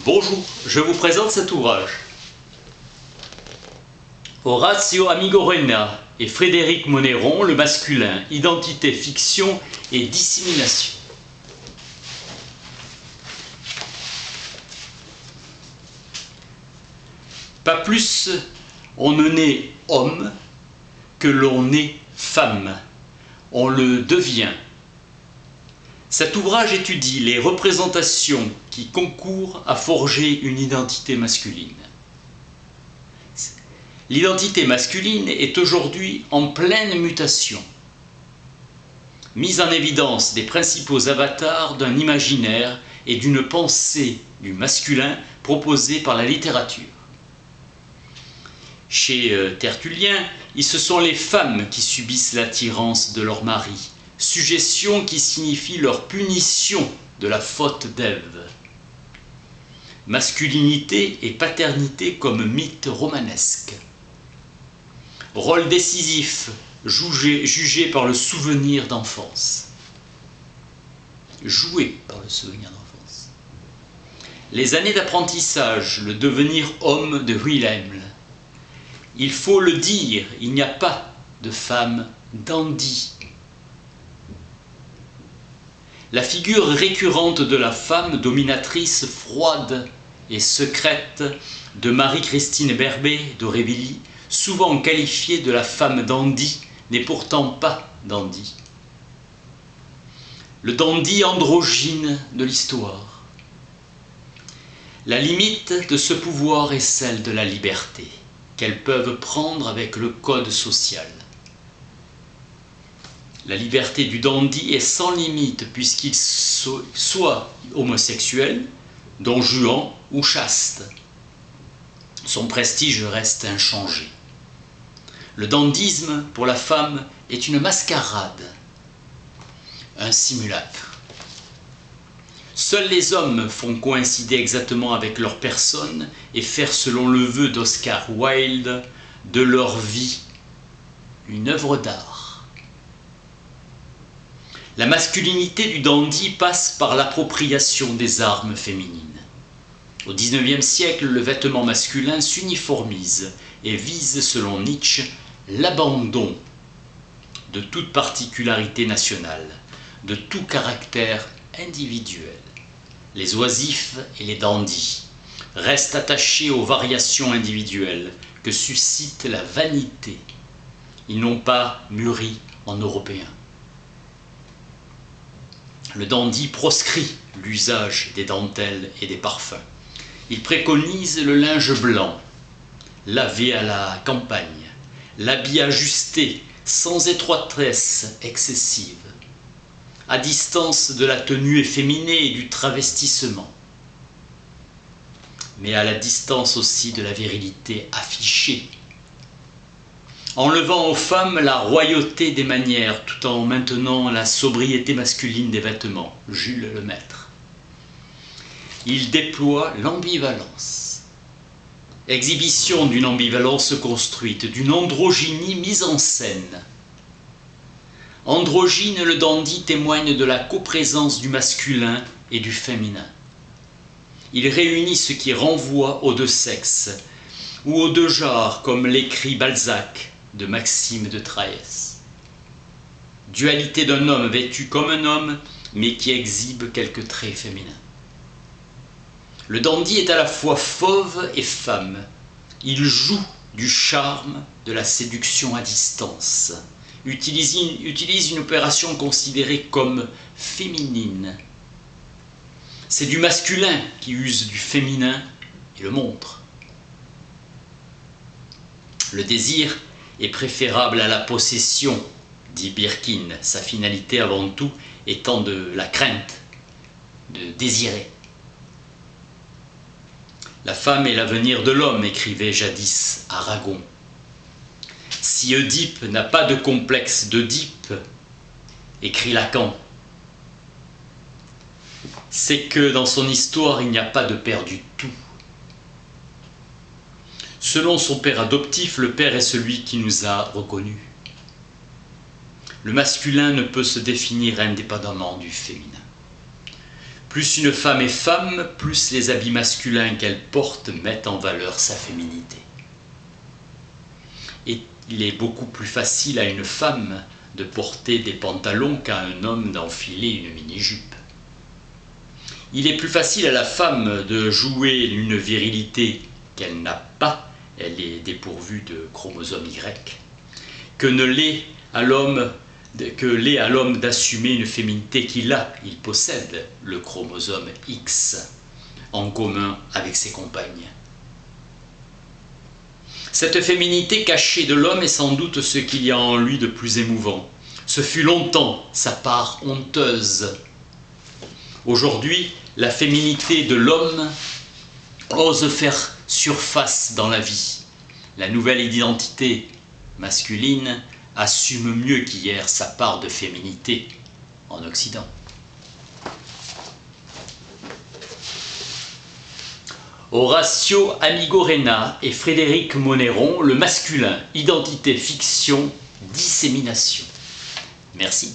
Bonjour, je vous présente cet ouvrage. Orazio Amigorena et Frédéric Monneron, Le masculin, identité, fiction et dissémination. Pas plus on ne naît homme que l'on naît femme. On le devient. Cet ouvrage étudie les représentations qui concourent à forger une identité masculine. L'identité masculine est aujourd'hui en pleine mutation. Mise en évidence des principaux avatars d'un imaginaire et d'une pensée du masculin proposée par la littérature. Chez Tertullien, ce sont les femmes qui subissent l'attirance de leur mari, suggestion qui signifie leur punition de la faute d'Ève. Masculinité et paternité comme mythe romanesque. Rôle décisif, jugé par le souvenir d'enfance. Joué par le souvenir d'enfance. Les années d'apprentissage, le devenir homme de Wilhelm. Il faut le dire, il n'y a pas de femme dandy. La figure récurrente de la femme dominatrice froide et secrète de Marie-Christine Berbé d'Aurevilly, souvent qualifiée de la femme dandy, n'est pourtant pas dandy. Le dandy androgyne de l'histoire. La limite de ce pouvoir est celle de la liberté qu'elles peuvent prendre avec le code social. La liberté du dandy est sans limite puisqu'il soit homosexuel, don Juan ou chaste. Son prestige reste inchangé. Le dandysme pour la femme est une mascarade, un simulacre. Seuls les hommes font coïncider exactement avec leur personne et faire, selon le vœu d'Oscar Wilde, de leur vie une œuvre d'art. La masculinité du dandy passe par l'appropriation des armes féminines. Au XIXe siècle, le vêtement masculin s'uniformise et vise, selon Nietzsche, l'abandon de toute particularité nationale, de tout caractère individuel. Les oisifs et les dandys restent attachés aux variations individuelles que suscite la vanité. Ils n'ont pas mûri en européens. Le dandy proscrit l'usage des dentelles et des parfums. Il préconise le linge blanc, lavé à la campagne, l'habit ajusté, sans étroitesse excessive, à distance de la tenue efféminée et du travestissement, mais à la distance aussi de la virilité affichée, enlevant aux femmes la royauté des manières tout en maintenant la sobriété masculine des vêtements. Jules Lemaître. Il déploie l'ambivalence. Exhibition d'une ambivalence construite, d'une androgynie mise en scène. Androgyne, le dandy témoigne de la coprésence du masculin et du féminin. Il réunit ce qui renvoie aux deux sexes, ou aux deux genres, comme l'écrit Balzac de Maxime de Trailles. Dualité d'un homme vêtu comme un homme, mais qui exhibe quelques traits féminins. Le dandy est à la fois fauve et femme. Il joue du charme, de la séduction à distance. Utilise une opération considérée comme féminine. C'est du masculin qui use du féminin et le montre. Le désir est préférable à la possession, dit Birkin, sa finalité avant tout étant de la crainte, de désirer. La femme est l'avenir de l'homme, écrivait jadis Aragon. Si Oedipe n'a pas de complexe d'Oedipe, écrit Lacan, c'est que dans son histoire, il n'y a pas de père du tout. Selon son père adoptif, le père est celui qui nous a reconnus. Le masculin ne peut se définir indépendamment du féminin. Plus une femme est femme, plus les habits masculins qu'elle porte mettent en valeur sa féminité. Et il est beaucoup plus facile à une femme de porter des pantalons qu'à un homme d'enfiler une mini-jupe. Il est plus facile à la femme de jouer une virilité qu'elle n'a pas, elle est dépourvue de chromosome Y, que l'est à l'homme d'assumer une féminité qu'il a, il possède le chromosome X en commun avec ses compagnes. Cette féminité cachée de l'homme est sans doute ce qu'il y a en lui de plus émouvant. Ce fut longtemps sa part honteuse. Aujourd'hui, la féminité de l'homme ose faire surface dans la vie. La nouvelle identité masculine assume mieux qu'hier sa part de féminité en Occident. Horacio Amigorena et Frédéric Monéron, Le masculin, identité, fiction, dissémination. Merci.